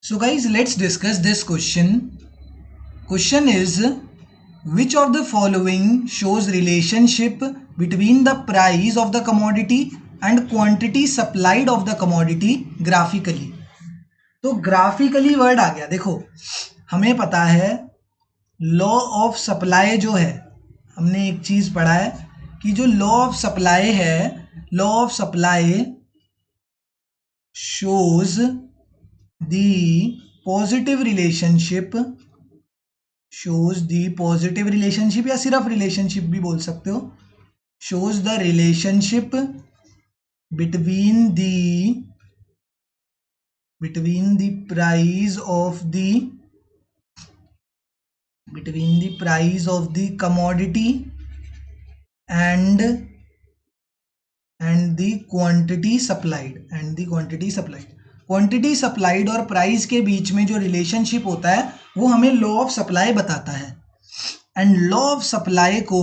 So guys, let's discuss this question. Question is, which of the following shows relationship between the price of the commodity and quantity supplied of the commodity graphically? तो graphically word आ गया। देखो, हमें पता है law of supply जो है, हमने एक चीज पढ़ा है कि जो लॉ ऑफ सप्लाई है, law of supply shows the positive relationship, या सिर्फ रिलेशनशिप भी बोल सकते हो, shows the relationship between the price of the commodity and the quantity supplied, quantity supplied और प्राइस के बीच में जो रिलेशनशिप होता है वो हमें लॉ ऑफ सप्लाई बताता है। एंड लॉ ऑफ सप्लाई को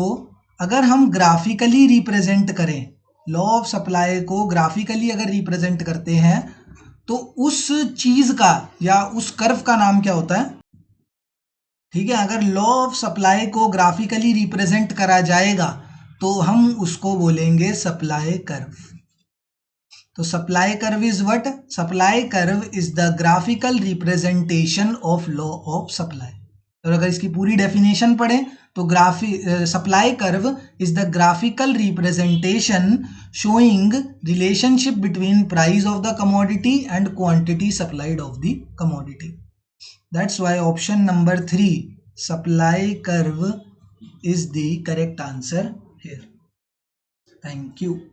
अगर हम ग्राफिकली रिप्रेजेंट करें, लॉ ऑफ सप्लाई को ग्राफिकली अगर रिप्रेजेंट करते हैं तो उस चीज का या उस कर्व का नाम क्या होता है? ठीक है, अगर लॉ ऑफ सप्लाई को ग्राफिकली रिप्रेजेंट करा जाएगा तो हम उसको बोलेंगे सप्लाई कर्व। तो supply curve is what? Supply curve is the graphical representation of law of supply. और अगर इसकी पूरी डेफिनेशन पढ़ें तो supply curve is the graphical representation showing relationship between price of the commodity and quantity supplied of the commodity. That's why option number 3 supply curve is the correct answer here. Thank you.